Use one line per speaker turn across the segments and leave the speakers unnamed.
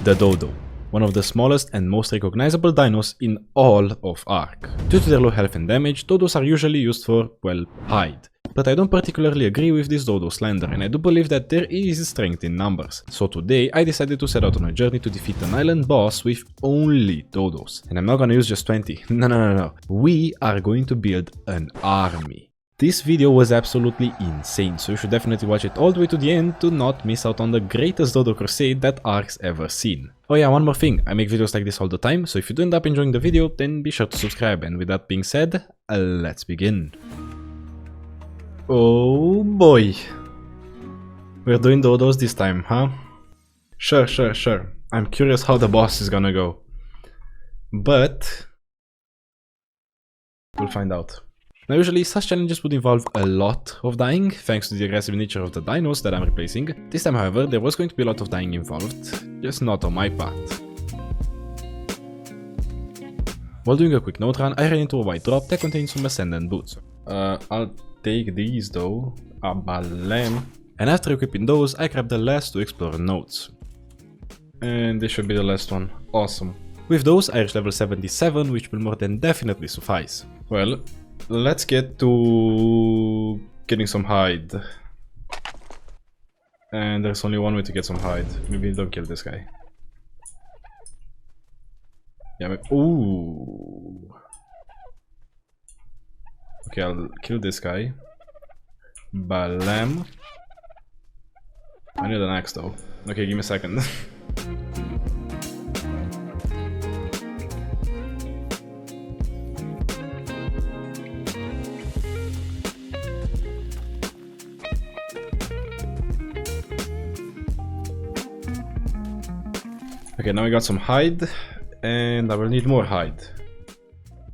the Dodo, one of the smallest and most recognizable dinos in all of ARK. Due to their low health and damage, dodos are usually used for, well, hide. But I don't particularly agree with this dodo slander, and I do believe that there is strength in numbers. So today I decided to set out on a journey to defeat an island boss with only dodos. And I'm not gonna use just 20, no. We are going to build an army. This video was absolutely insane, so you should definitely watch it all the way to the end to not miss out on the greatest dodo crusade that ARK's ever seen. Oh yeah, one more thing, I make videos like this all the time, so if you do end up enjoying the video, then be sure to subscribe, and with that being said, let's begin. Oh boy. We're doing dodos this time, huh? Sure. I'm curious how the boss is gonna go. But we'll find out. Now usually such challenges would involve a lot of dying, thanks to the aggressive nature of the dinos that I'm replacing. This time however, there was going to be a lot of dying involved, just not on my part. While doing a quick note run, I ran into a white drop that contains some ascendant boots. I'll take these though, a balam. And after equipping those, I grabbed the last two explorer nodes. And this should be the last one. Awesome. With those, I reached level 77, which will more than definitely suffice. Well, let's get to getting some hide. And there's only one way to get some hide. Maybe don't kill this guy. Yeah, maybe. Ooh. Okay, I'll kill this guy. Balam. I need an axe though. Okay, give me a second. Okay, now we got some hide, and I will need more hide.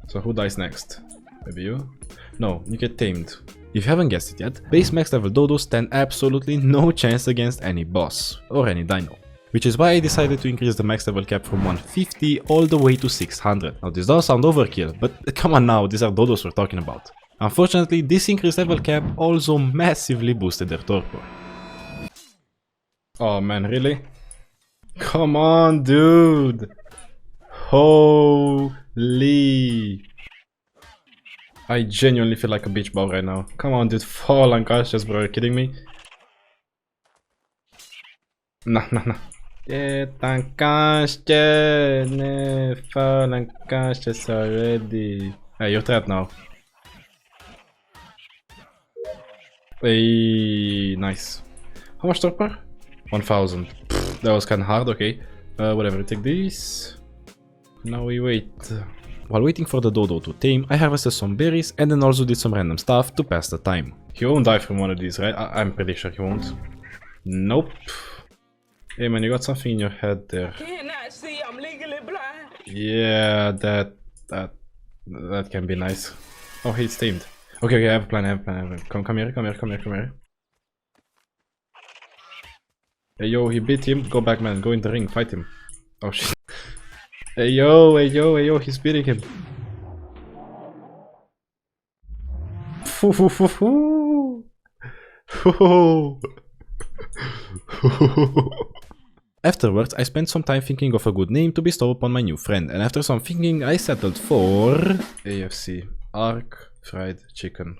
So who dies next? Maybe you? No, you get tamed. If you haven't guessed it yet, base max level dodos stand absolutely no chance against any boss, or any dino. Which is why I decided to increase the max level cap from 150 all the way to 600. Now this does sound overkill, but come on now, these are dodos we're talking about. Unfortunately, this increased level cap also massively boosted their torpor. Oh man, really? Come on, dude! Holy! I genuinely feel like a beach ball right now. Come on, dude, fall unconscious, bro. Are you kidding me? Nah. Get unconscious! Nah, fall unconscious already. Hey, you're trapped now. Hey, nice. How much torpor? 1000. That was kinda hard, okay. Whatever, take this. Now we wait. While waiting for the dodo to tame, I harvested some berries and then also did some random stuff to pass the time. He won't die from one of these, right? I'm pretty sure he won't. Nope. Hey man, you got something in your head there.
Cannot see, I'm legally blind.
Yeah, that can be nice. Oh, he's tamed. Okay, I have a plan, Come here. Hey yo, he beat him. Go back, man. Go in the ring. Fight him. Oh shit. Hey yo, he's beating him. Afterwards, I spent some time thinking of a good name to bestow upon my new friend, and after some thinking, I settled for AFC, ARK Fried Chicken.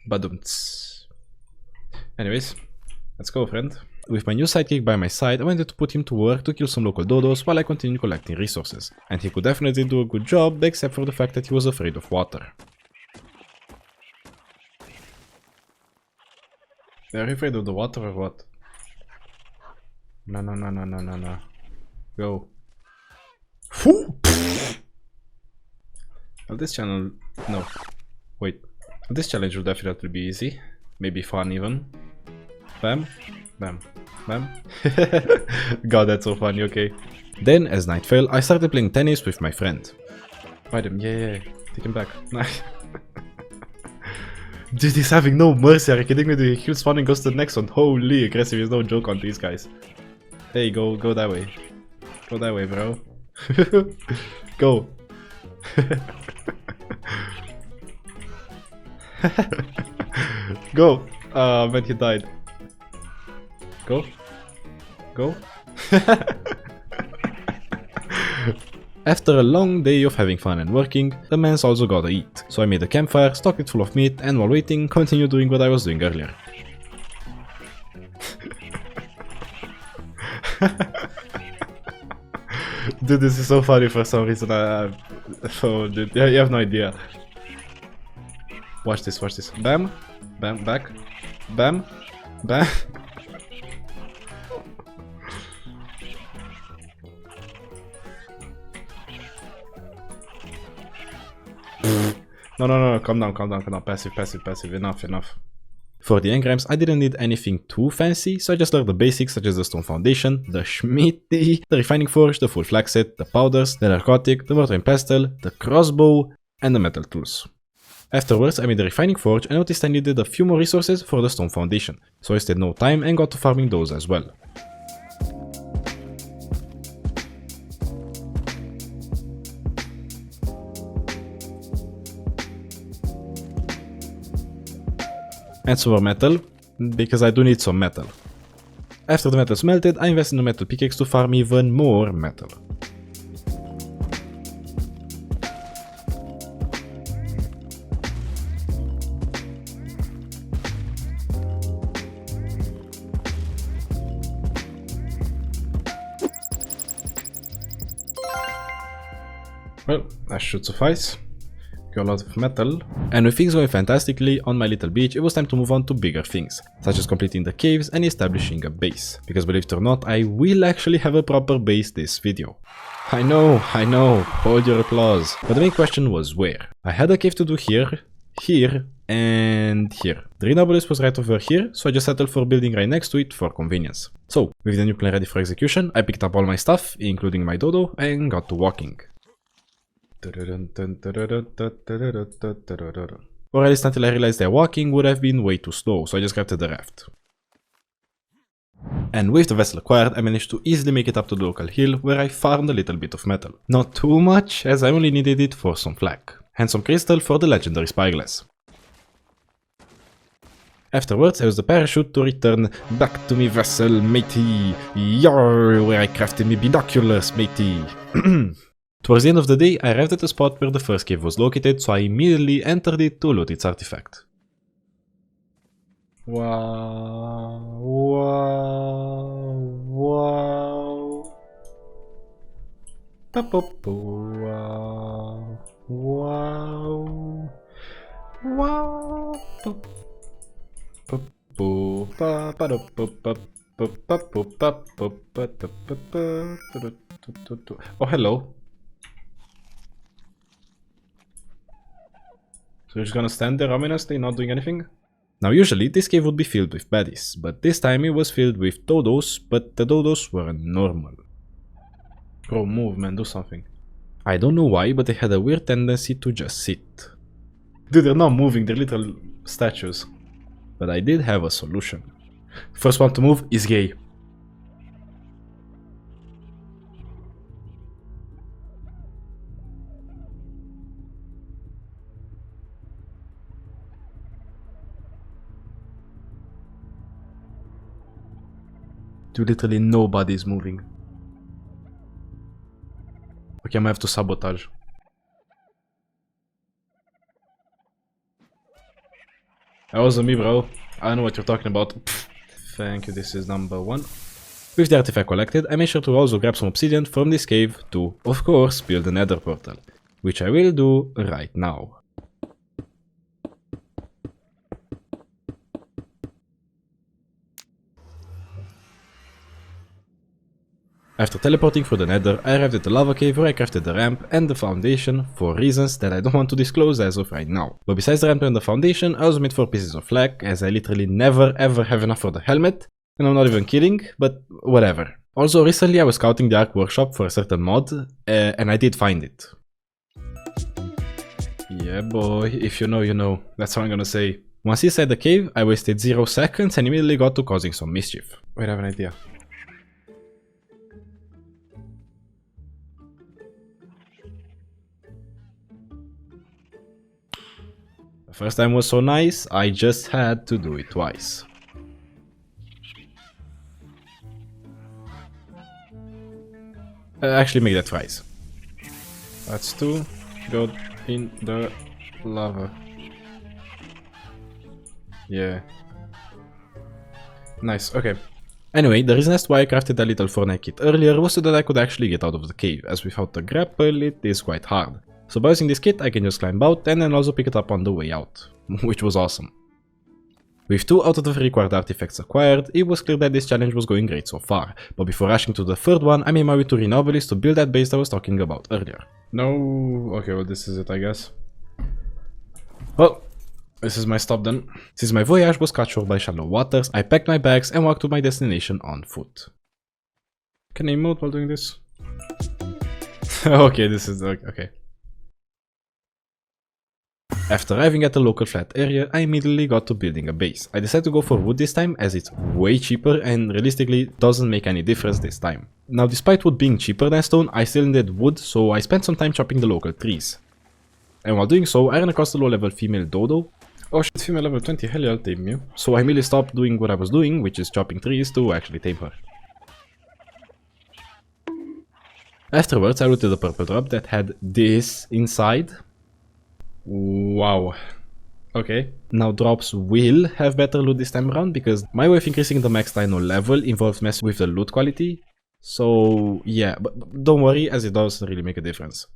Badumts. Anyways, let's go, friend. With my new sidekick by my side, I wanted to put him to work to kill some local dodos while I continued collecting resources. And he could definitely do a good job, except for the fact that he was afraid of water. Are you afraid of the water or what? No. Go. Well, this channel... No. Wait. This challenge will definitely be easy. Maybe fun even. Bam. God, that's so funny, okay. Then, as night fell, I started playing tennis with my friend. Fight him, yeah. Take him back. Nice. Dude, he's having no mercy. Are you kidding me? He kills one and goes to the next one. Holy, aggressive is no joke on these guys. Hey, go that way. Go that way, bro. Go. Go. Man, he died. Go. Go. After a long day of having fun and working, the man's also gotta eat. So I made a campfire, stocked it full of meat, and while waiting, continued doing what I was doing earlier. Dude, this is so funny for some reason. Oh, dude, you have no idea. Watch this, watch this. Bam, bam, back, bam, bam. No, calm down, passive, enough. For the engrams, I didn't need anything too fancy, so I just learned the basics such as the stone foundation, the smithy, the refining forge, the full flax set, the powders, the narcotic, the mortar and pestle, the crossbow, and the metal tools. Afterwards, I made the refining forge and noticed I needed a few more resources for the stone foundation, so I wasted no time and got to farming those as well. And some more metal, because I do need some metal. After the metal smelted, I invested in a metal pickaxe to farm even more metal. Well, that should suffice. Got a lot of metal. And with things going fantastically on my little beach, it was time to move on to bigger things, such as completing the caves and establishing a base. Because believe it or not, I will actually have a proper base this video. I know, hold your applause. But the main question was where? I had a cave to do here, here, and here. The green obelisk was right over here, so I just settled for building right next to it for convenience. So, with the new plan ready for execution, I picked up all my stuff, including my dodo, and got to walking. Or at least until I realized that walking would have been way too slow, so I just grabbed the raft. And with the vessel acquired, I managed to easily make it up to the local hill, where I farmed a little bit of metal. Not too much, as I only needed it for some flak, and some crystal for the legendary spyglass. Afterwards, I used the parachute to return back to me vessel, matey. Yarr, where I crafted me binoculars, matey. Towards the end of the day, I arrived at the spot where the first cave was located, so I immediately entered it to loot its artifact. Wow, wow, wow. Wow, wow, wow. Oh, hello. So you're just gonna stand there ominously, not doing anything? Now usually this cave would be filled with baddies, but this time it was filled with dodos, but the dodos were normal. Bro, move man, do something. I don't know why, but they had a weird tendency to just sit. Dude, they're not moving, they're little statues. But I did have a solution. First one to move is gay. Dude, literally nobody is moving. Okay, I might have to sabotage. That wasn't me, bro. I know what you're talking about. Pfft. Thank you, this is number 1. With the artifact collected, I made sure to also grab some obsidian from this cave to, of course, build the nether portal. Which I will do right now. After teleporting through the nether, I arrived at the lava cave where I crafted the ramp and the foundation for reasons that I don't want to disclose as of right now. But besides the ramp and the foundation, I also made 4 pieces of flak, as I literally never ever have enough for the helmet. And I'm not even kidding, but whatever. Also, recently I was scouting the ARK workshop for a certain mod, and I did find it. Yeah boy, if you know you know, that's all I'm gonna say. Once inside the cave, I wasted 0 seconds and immediately got to causing some mischief. Wait, I have an idea. The first time was so nice, I just had to do it twice. Actually make that fries. That's 2. Go in the lava. Yeah. Nice, okay. Anyway, the reason as to why I crafted a little Fortnite kit earlier was so that I could actually get out of the cave, as without the grapple it is quite hard. So by using this kit I can just climb out and then also pick it up on the way out, which was awesome. With 2 out of the 3 required artifacts acquired, it was clear that this challenge was going great so far, but before rushing to the third one, I made my way to Renovalis to build that base I was talking about earlier. No, okay, well this is it I guess. Well, this is my stop then. Since my voyage was cut short by shallow waters, I packed my bags and walked to my destination on foot. Can I emote while doing this? Okay, this is okay. After arriving at the local flat area, I immediately got to building a base. I decided to go for wood this time as it's way cheaper and realistically doesn't make any difference this time. Now despite wood being cheaper than stone, I still needed wood, so I spent some time chopping the local trees. And while doing so, I ran across the low level female Dodo. Oh shit, female level 20, hell yeah, I'll tame you. So I immediately stopped doing what I was doing, which is chopping trees, to actually tame her. Afterwards I looted a purple drop that had this inside. Wow. Okay. Now drops will have better loot this time around, because my way of increasing the max dino level involves messing with the loot quality. So yeah, but don't worry, as it doesn't really make a difference.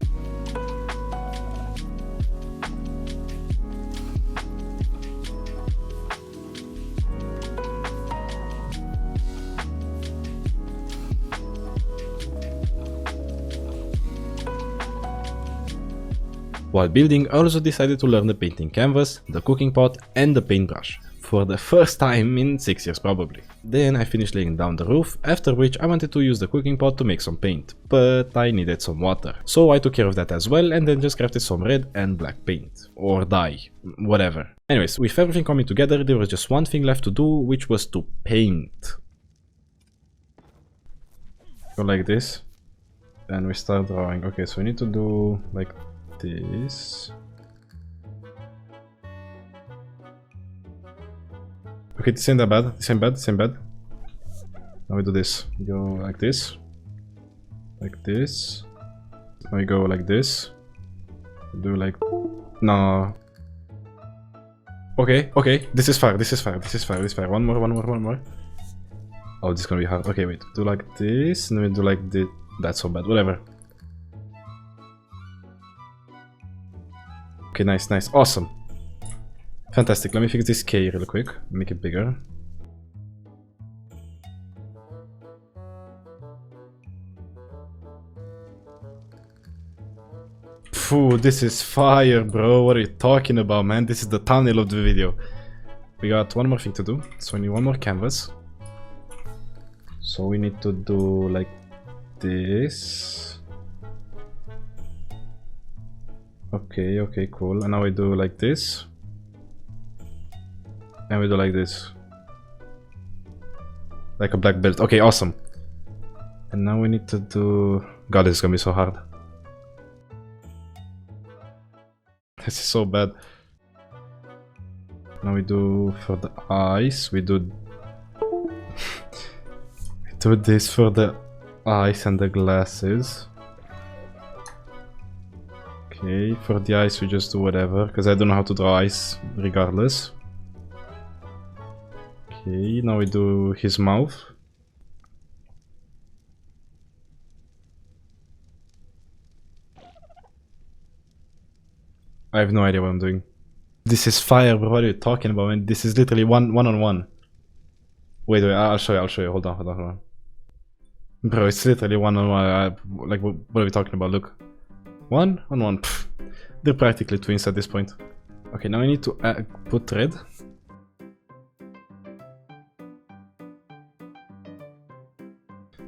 While building, I also decided to learn the painting canvas, the cooking pot and the paintbrush, for the first time in 6 years probably. Then I finished laying down the roof, after which I wanted to use the cooking pot to make some paint, but I needed some water. So I took care of that as well and then just crafted some red and black paint, or dye, whatever. Anyways, with everything coming together, there was just one thing left to do, which was to paint. Go like this, and we start drawing. Okay, so we need to do like this. Okay, this ain't that bad. This ain't bad. This ain't bad. Now we do this. We go like this. Like this. Now we go like this. We do like... No. Okay, okay. This is fire. This is fire. This is fire. This is fire. One more, one more, one more. Oh, this is gonna be hard. Okay, wait. Do like this. And then we do like this. That's so bad. Whatever. Okay, nice, nice, awesome. Fantastic, let me fix this K real quick, make it bigger. Phew, this is fire, bro, what are you talking about, man? This is the thumbnail of the video. We got one more thing to do, so we need one more canvas. So we need to do like this. Okay, okay, cool. And now we do like this. And we do like this. Like a black belt. Okay, awesome. And now we need to do... God, this is gonna be so hard. This is so bad. Now we do for the eyes. We do... we do this for the eyes and the glasses. Okay, for the eyes we just do whatever, because I don't know how to draw eyes regardless. Okay, now we do his mouth. I have no idea what I'm doing. This is fire, bro. What are you talking about, man? This is literally one-on-one. Wait, I'll show you, hold on. Bro, it's literally one-on-one. Like, what are we talking about? Look. One-on-one. They're practically twins at this point. Okay, now I need to put red.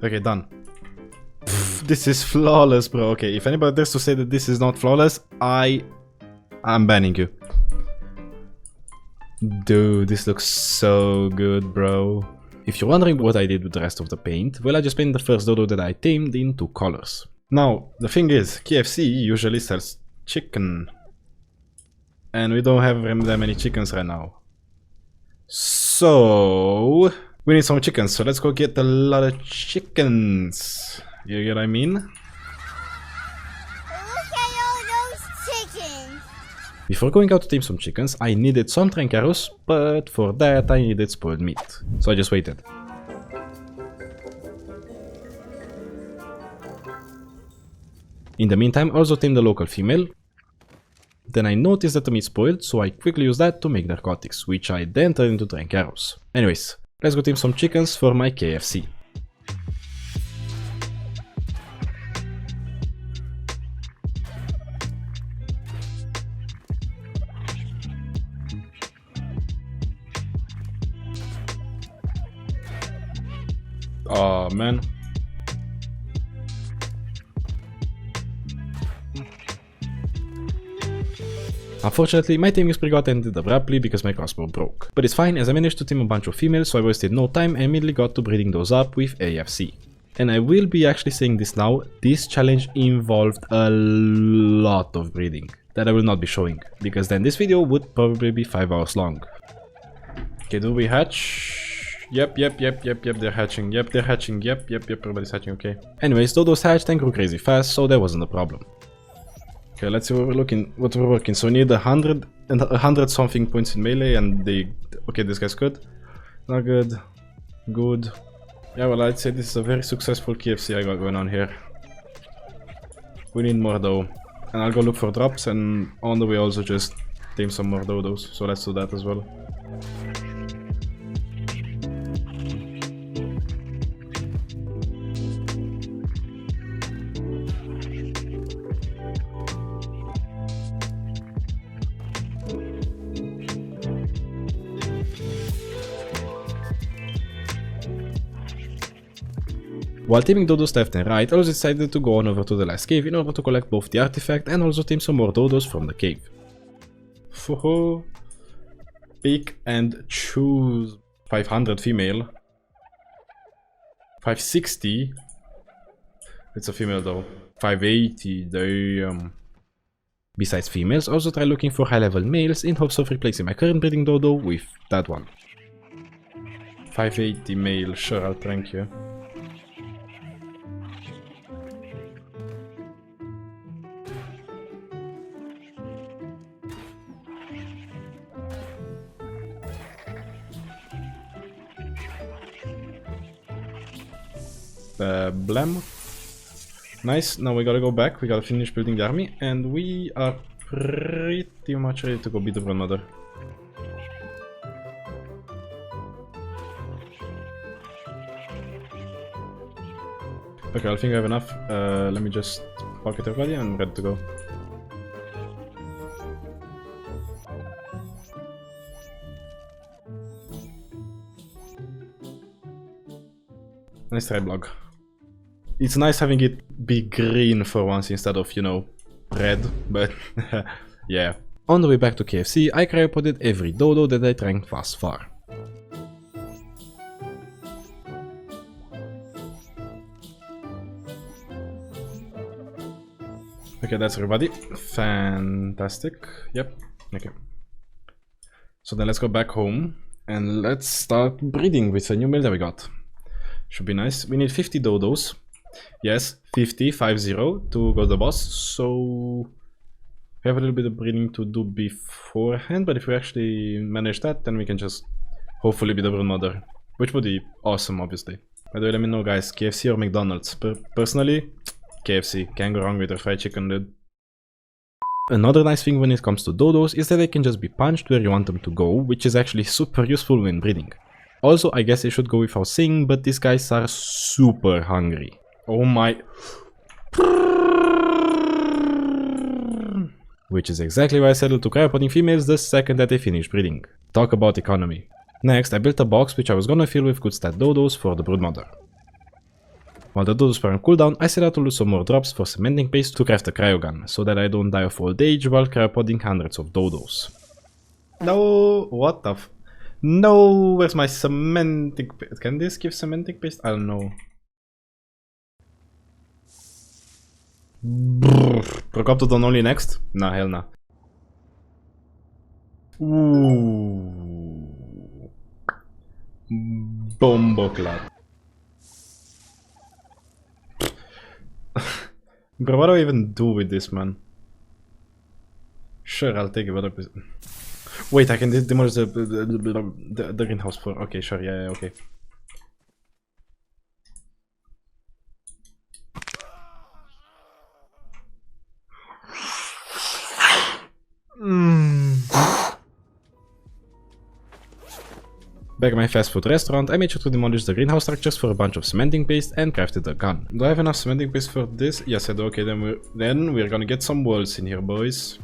Okay, done. This is flawless, bro. Okay, if anybody dares to say that this is not flawless, I'm banning you. Dude, this looks so good, bro. If you're wondering what I did with the rest of the paint, well, I just painted the first dodo that I tamed in 2 colors. Now, the thing is, KFC usually sells chicken. And we don't have that many chickens right now. So, we need some chickens, so let's go get a lot of chickens. You get what I mean?
Look at all those chickens.
Before going out to tame some chickens, I needed some trancaros, but for that I needed spoiled meat. So I just waited. In the meantime, I also tamed the local female. Then I noticed that the meat spoiled, so I quickly used that to make narcotics, which I then turned into trancaros. Anyways, let's go tame some chickens for my KFC. Oh man. Unfortunately, my taming spree got ended abruptly because my crossbow broke. But it's fine, as I managed to tame a bunch of females, so I wasted no time and immediately got to breeding those up with AFC. And I will be actually saying this now, this challenge involved a lot of breeding that I will not be showing, because then this video would probably be 5 hours long. Okay, do we hatch? Yep, they're hatching. Yep, they're hatching. Yep, everybody's hatching, okay. Anyways, Dodos hatched and grew crazy fast, so that wasn't a problem. Okay, let's see what we're working. So we need 100 something points in melee, and they... Okay, this guy's good. Not good. Good. Yeah, well, I'd say this is a very successful KFC I got going on here. We need more though. And I'll go look for drops, and on the way also just tame some more dodos. So let's do that as well. While taming dodos left and right, I also decided to go on over to the last cave in order to collect both the artifact and also tame some more dodos from the cave. Foho. Pick and choose. 500 female. 560. It's a female though. 580, damn. Besides females, I also try looking for high level males in hopes of replacing my current breeding dodo with that one. 580 male, sure, I'll prank you. Blam. Nice, now we gotta go back, we gotta finish building the army, and we are pretty much ready to go beat the grandmother. Okay, I think I have enough. Let me just pocket everybody and I'm ready to go. Nice try, blog. It's nice having it be green for once instead of, you know, red, but yeah. On the way back to KFC, I cryopoded every dodo that I tranked thus far. Okay, that's everybody. Fantastic. Yep. Okay. So then let's go back home and let's start breeding with a new male that we got. Should be nice. We need 50 dodos. Yes, 50 to go to the boss. So we have a little bit of breeding to do beforehand, but if we actually manage that, then we can just hopefully be the broodmother, which would be awesome, obviously. By the way, let me know, guys, KFC or McDonald's? Personally, KFC. Can't go wrong with a fried chicken, dude. Another nice thing when it comes to dodos is that they can just be punched where you want them to go, which is actually super useful when breeding. Also, I guess I should go without saying, but these guys are super hungry. Oh my... Which is exactly why I settled to cryopoding females the second that they finished breeding. Talk about economy. Next, I built a box which I was gonna fill with good stat dodos for the broodmother. While the dodos were on cooldown, I set out to loot some more drops for cementing paste to craft a cryogun, so that I don't die of old age while cryopoding hundreds of dodos. No, what the f... No, where's my cementing paste? Can this give cementing paste? I don't know. Procoptodon only next? Nah, hell nah. Ooh. Bomboclat. Bro, what do I even do with this, man? Sure, I'll take it, but... Wait, I can demolish the greenhouse for... Okay, sure, yeah, okay. Back at my fast food restaurant, I made sure to demolish the greenhouse structures for a bunch of cementing paste and crafted a gun. Do I have enough cementing paste for this? Yes, I do. Okay, then we're gonna get some walls in here, boys.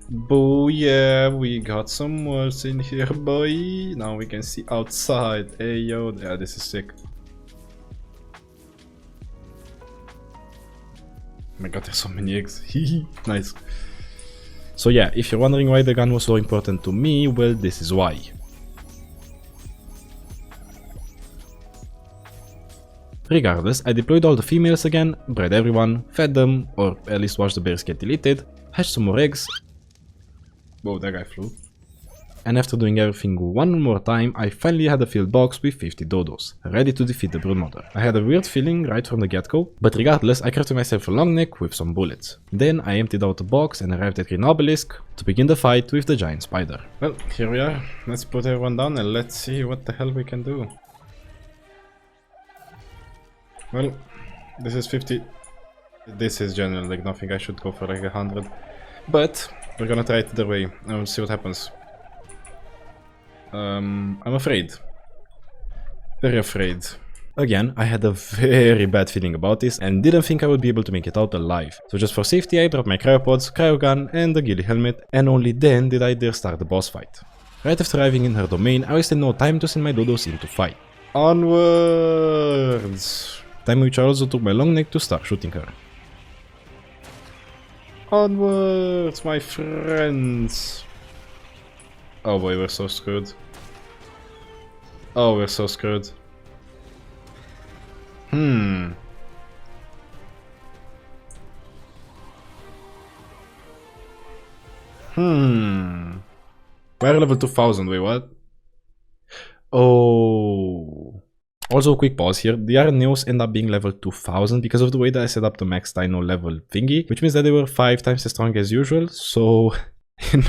Boo, yeah, we got some walls in here, boy. Now we can see outside. Hey, yo, yeah, this is sick. Oh my god, there's so many eggs. Nice. So yeah, if you're wondering why the gun was so important to me, well, this is why. Regardless, I deployed all the females again, bred everyone, fed them, or at least watched the bears get deleted, hatched some more eggs. Whoa, that guy flew. And after doing everything one more time, I finally had a filled box with 50 dodos, ready to defeat the broodmother. I had a weird feeling right from the get-go, but regardless, I crafted myself a long neck with some bullets. Then I emptied out the box and arrived at Green Obelisk to begin the fight with the giant spider. Well, here we are. Let's put everyone down and let's see what the hell we can do. Well, this is 50. This is generally like nothing. I should go for like 100. But we're gonna try it either way and we'll see what happens. I'm afraid. Very afraid. Again, I had a very bad feeling about this and didn't think I would be able to make it out alive. So just for safety I dropped my cryopods, cryogun and the ghillie helmet, and only then did I dare start the boss fight. Right after arriving in her domain, I wasted no time to send my dodos in to fight. Onwards! Time which I also took my long neck to start shooting her. Onwards, my friends! Oh boy, we're so screwed. Oh, we're so screwed. We're level 2000, wait, what? Oh. Also, quick pause here. The Arneos end up being level 2000 because of the way that I set up the max dino level thingy, which means that they were 5 times as strong as usual, so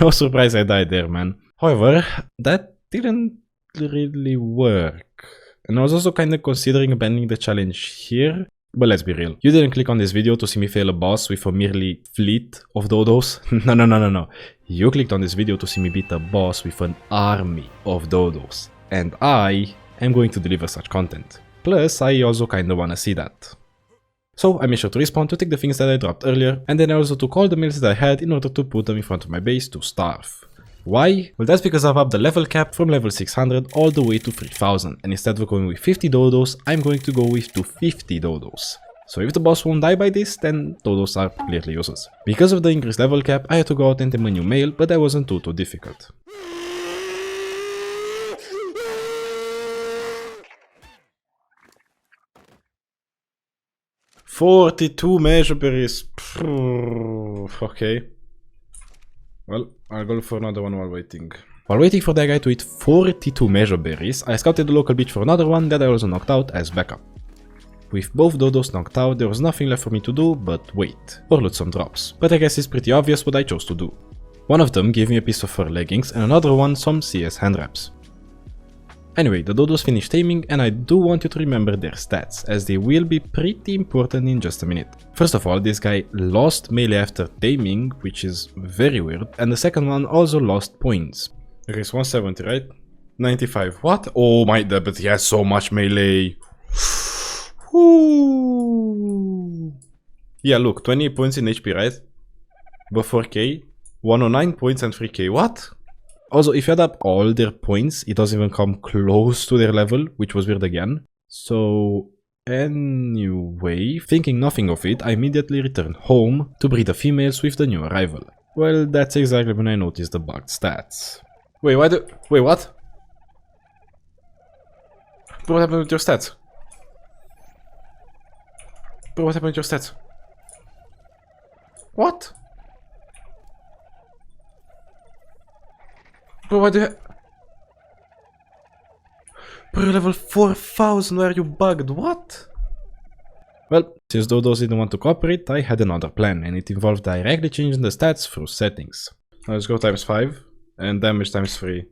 no surprise I died there, man. However, that didn't really work. And I was also kinda considering abandoning the challenge here, but let's be real. You didn't click on this video to see me fail a boss with a merely fleet of dodos. No. You clicked on this video to see me beat a boss with an army of dodos. And I am going to deliver such content. Plus, I also kinda wanna see that. So I made sure to respawn to take the things that I dropped earlier, and then I also took all the meals that I had in order to put them in front of my base to starve. Why? Well, that's because I've upped the level cap from level 600 all the way to 3000, and instead of going with 50 dodos, I'm going to go with 250 dodos. So if the boss won't die by this, then dodos are clearly useless. Because of the increased level cap, I had to go out and tame a new male, but that wasn't too difficult. $42 measure berries. Okay. Well, I'll go for another one while waiting. While waiting for that guy to eat 42 measure berries, I scouted the local beach for another one that I also knocked out as backup. With both dodos knocked out, there was nothing left for me to do but wait, or loot some drops. But I guess it's pretty obvious what I chose to do. One of them gave me a piece of fur leggings and another one some CS hand wraps. Anyway, the dodos finished taming and I do want you to remember their stats, as they will be pretty important in just a minute. First of all, this guy lost melee after taming, which is very weird, and the second one also lost points. Okay, it's 170, right? 95. What? Oh my, but he has so much melee. Ooh. Yeah, look, 28 points in HP, right? But 4k, 109 points and 3k, what? Also, if you add up all their points, it doesn't even come close to their level, which was weird again. So, anyway, thinking nothing of it, I immediately returned home to breed the females with the new arrival. Well, that's exactly when I noticed the bugged stats. Wait, what? Bro, what happened with your stats? Bro, what happened with your stats? What? Bro, what the heck? Bro, We're level 4000, why are you bugged? What? Well, since Dodos didn't want to cooperate, I had another plan, and it involved directly changing the stats through settings. Now let's go times 5, and damage times 3.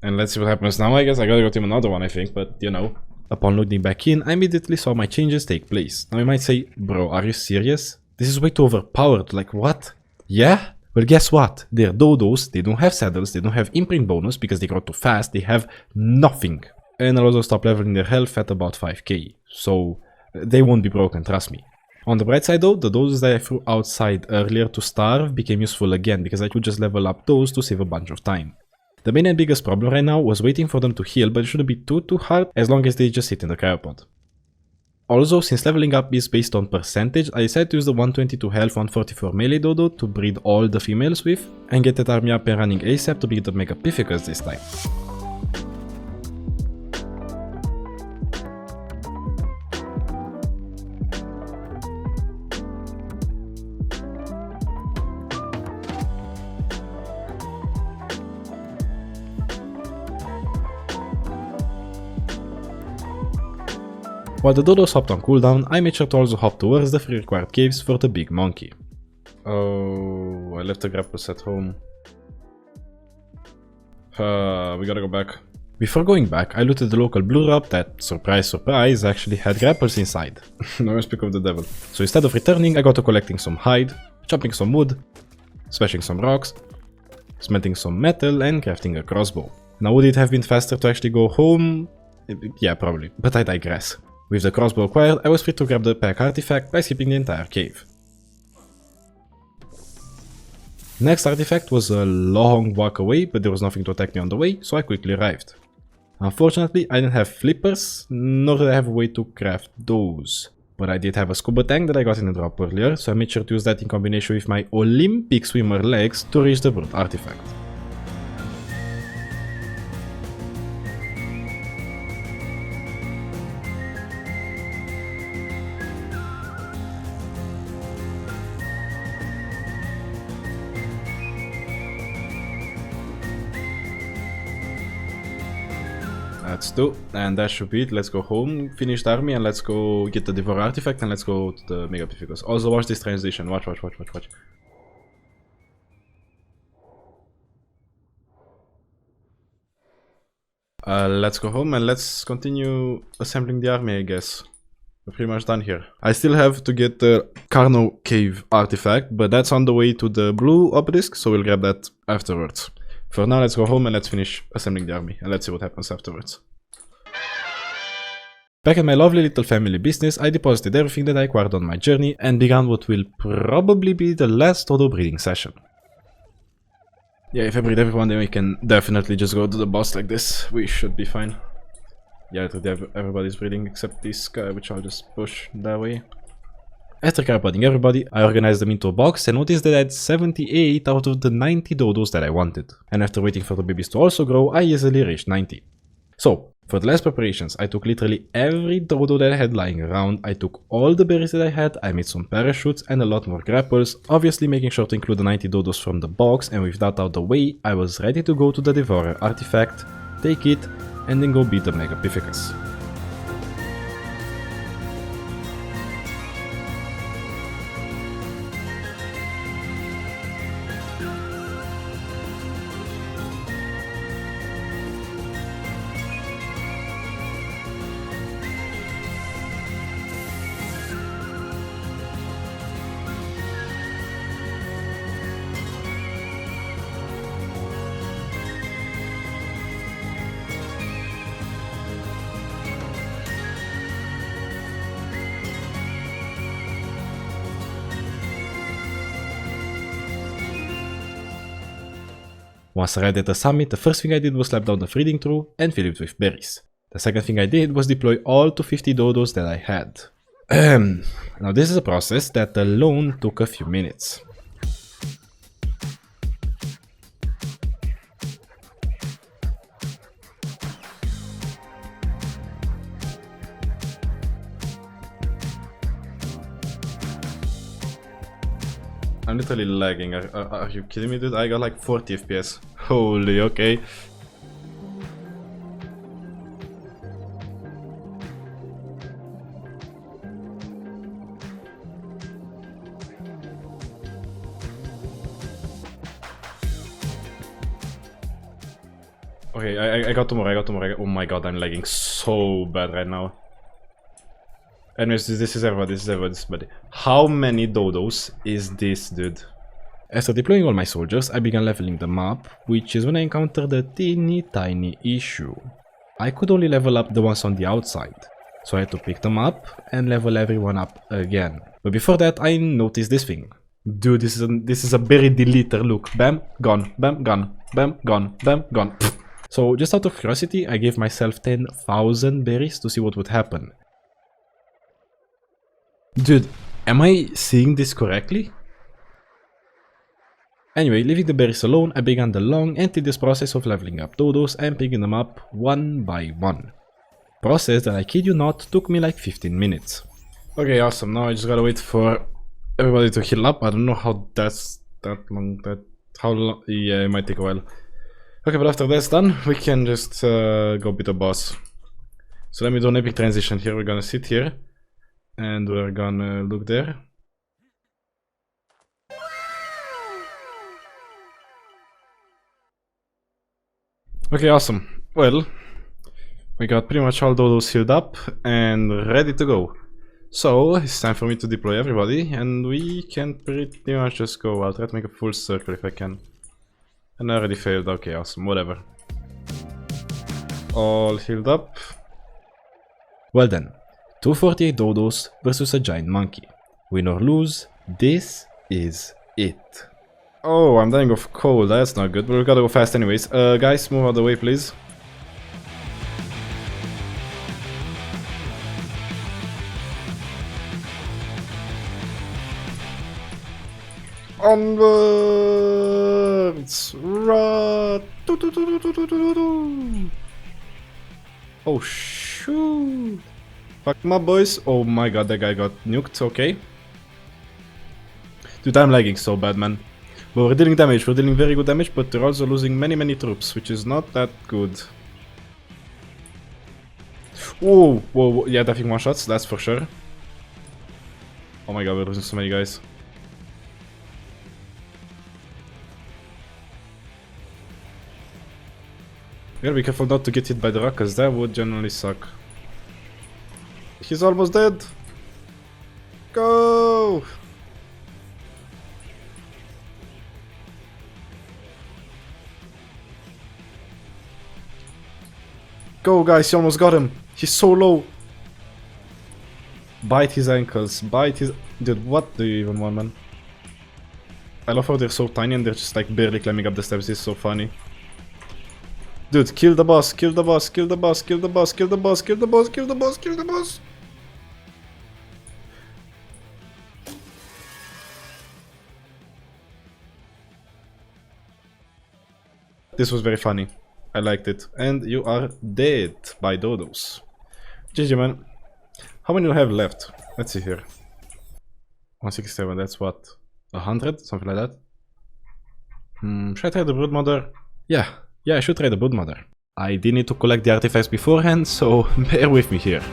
And let's see what happens now. I guess I gotta go to another one, I think, but you know. Upon loading back in, I immediately saw my changes take place. Now you might say, bro, are you serious? This is way too overpowered, like what? Yeah? Well, guess what? They're Dodos, they don't have saddles, they don't have imprint bonus because they grow too fast, they have nothing. And I'll also stop leveling their health at about 5k, so they won't be broken, trust me. On the bright side though, the Dodos that I threw outside earlier to starve became useful again because I could just level up those to save a bunch of time. The main and biggest problem right now was waiting for them to heal, but it shouldn't be too hard as long as they just sit in the cryopod. Also, since leveling up is based on percentage, I decided to use the 122 health 144 melee Dodo to breed all the females with, and get that army up and running ASAP to beat the Megapificus this time. While the Dodos hopped on cooldown, I made sure to also hop towards the 3 required caves for the big monkey. Oh, I left the grapples at home. We gotta go back. Before going back, I looted the local blue drop that, surprise surprise, actually had grapples inside. No speak of the devil. So instead of returning, I got to collecting some hide, chopping some wood, smashing some rocks, smelting some metal, and crafting a crossbow. Now would it have been faster to actually go home? Yeah, probably, but I digress. With the crossbow acquired, I was free to grab the pack artifact by skipping the entire cave. Next artifact was a long walk away, but there was nothing to attack me on the way, so I quickly arrived. Unfortunately, I didn't have flippers, nor did I have a way to craft those. But I did have a scuba tank that I got in a drop earlier, so I made sure to use that in combination with my Olympic swimmer legs to reach the brute artifact. That's 2, and that should be it. Let's go home, finish the army, and let's go get the Devour artifact, and let's go to the Megapificus. Also watch this transition, watch. Let's go home and let's continue assembling the army, I guess. We're pretty much done here. I still have to get the Carno Cave artifact, but that's on the way to the blue obelisk, so we'll grab that afterwards. For now, let's go home and let's finish assembling the army, and let's see what happens afterwards. Back at my lovely little family business, I deposited everything that I acquired on my journey and began what will probably be the last Dodo breeding session. Yeah, if I breed everyone, then we can definitely just go to the boss like this. We should be fine. Yeah, everybody's breeding except this guy, which I'll just push that way. After cryopoding everybody, I organized them into a box and noticed that I had 78 out of the 90 Dodos that I wanted. And after waiting for the babies to also grow, I easily reached 90. So, for the last preparations, I took literally every Dodo that I had lying around, I took all the berries that I had, I made some parachutes and a lot more grapples, obviously making sure to include the 90 Dodos from the box, and with that out the way, I was ready to go to the Devourer artifact, take it, and then go beat the Megapificus. Once I arrived at the summit, the first thing I did was slap down the feeding trough and fill it with berries. The second thing I did was deploy all 250 Dodos that I had. Now this is a process that alone took a few minutes. I'm literally lagging. Are you kidding me, dude? I got like 40 FPS. Holy, okay. Okay, I got two more, Oh my god, I'm lagging so bad right now. Anyways, this is everybody. How many dodos is this, dude? After deploying all my soldiers, I began leveling them up, which is when I encountered a teeny tiny issue. I could only level up the ones on the outside, so I had to pick them up and level everyone up again. But before that, I noticed this thing. Dude, this is a berry deleter, look. Bam, gone, bam, gone, bam, gone, bam, gone. Pfft. So just out of curiosity, I gave myself 10,000 berries to see what would happen. Dude, am I seeing this correctly? Anyway, leaving the berries alone, I began the long and tedious process of leveling up dodos and picking them up one by one. Process that, I kid you not, took me like 15 minutes. Okay, awesome. Now I just gotta wait for everybody to heal up. I don't know how that's that long. How long? Yeah, it might take a while. Okay, but after that's done, we can just go beat the boss. So let me do an epic transition here. We're gonna sit here and we're gonna look there. Okay, awesome. Well, we got pretty much all dodos healed up and ready to go. So, it's time for me to deploy everybody, and we can pretty much just go. I'll try to make a full circle if I can. And I already failed. Okay, awesome. Whatever. All healed up. Well then, 248 dodos versus a giant monkey. Win or lose, this is it. Oh, I'm dying of cold. That's not good, but we gotta go fast anyways. Guys, move out of the way, please. Onwards! Run! Oh shoot! Fuck my boys! Oh my god, that guy got nuked. Okay. Dude, I'm lagging so bad, man. But we're dealing damage. We're dealing very good damage, but we're also losing many troops, which is not that good. Whoa, whoa, yeah, definitely one shots. That's for sure. Oh my god, we're losing so many guys. We gotta be careful not to get hit by the rock, cause that would generally suck. He's almost dead! Go! Go guys, you almost got him! He's so low! Bite his ankles, bite his... Dude, what do you even want, man? I love how they're so tiny and they're just like barely climbing up the steps, this is so funny. Dude, kill the boss, kill the boss, kill the boss, kill the boss, kill the boss, kill the boss, kill the boss, kill the boss! This was very funny. I liked it. And you are dead by dodos. GG, man. How many do I have left? Let's see here. 167, that's what? 100? Something like that? Should I try the Broodmother? Yeah, I should try the Broodmother. I did need to collect the artifacts beforehand, so bear with me here.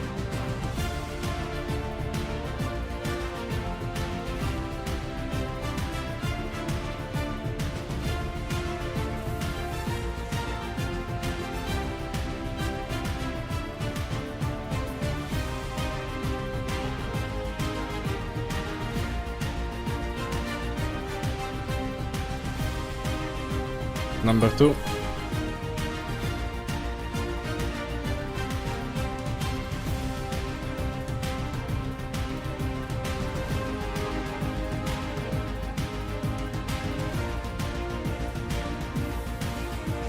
Number 2.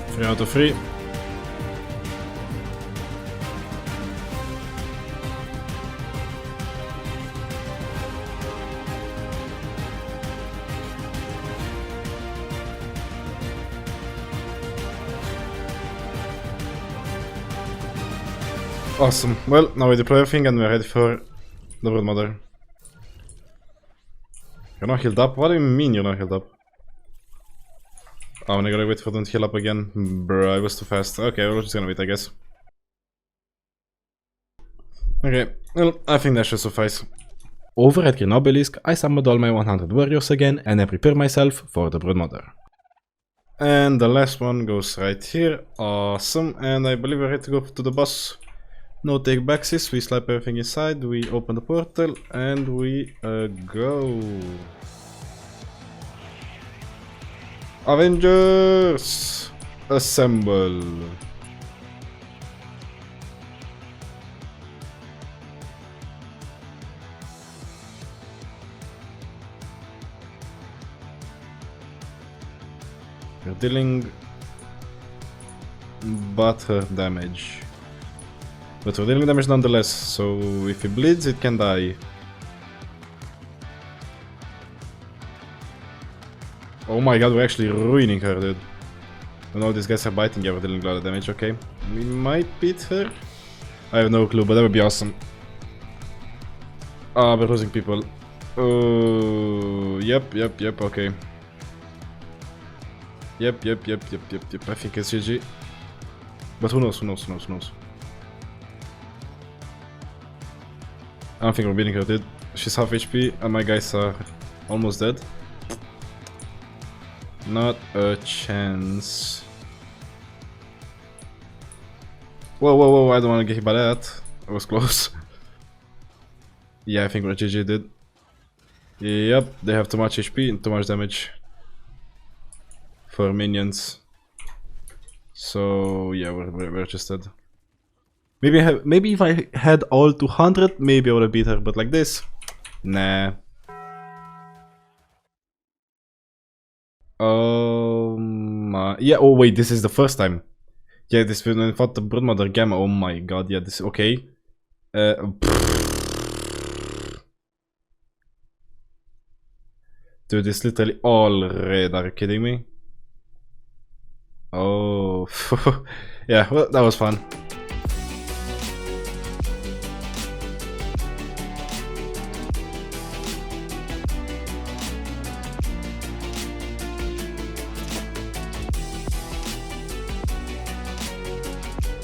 Three out of 3. Awesome. Well, now we deploy everything and we're ready for the Broodmother. You're not healed up? What do you mean you're not healed up? Oh, and I gotta wait for them to heal up again. Bruh, I was too fast. Okay, we're just gonna wait, I guess. Okay, well, I think that should suffice. Over at Green Obelisk, I summoned all my 100 warriors again and I prepared myself for the Broodmother. And the last one goes right here. Awesome. And I believe we're ready to go to the boss. No take backsies. We slap everything inside. We open the portal and we go. Avengers! Assemble! We're dealing butter damage. But we're dealing damage nonetheless, so if he bleeds, it can die. Oh my god, we're actually ruining her, dude. Oh no, these guys are biting, yeah, we're dealing a lot of damage, okay. We might beat her. I have no clue, but that would be awesome. Ah, we're losing people. Oh, yep, okay. Yep. I think it's GG. But who knows? I don't think we're beating her, dude. She's half HP and my guys are almost dead. Not a chance. Whoa, I don't want to get hit by that. I was close. Yeah, I think we're GG, dude. Yep, they have too much HP and too much damage for minions. So yeah, we're just dead. Maybe if I had all 200, maybe I would have beat her, but like this, nah. Yeah. Oh wait, this is the first time. Yeah, this when I fought the Broodmother Gamma. Oh my god. Yeah, this okay. Dude, it's literally all red. Are you kidding me? Oh, yeah. Well, that was fun.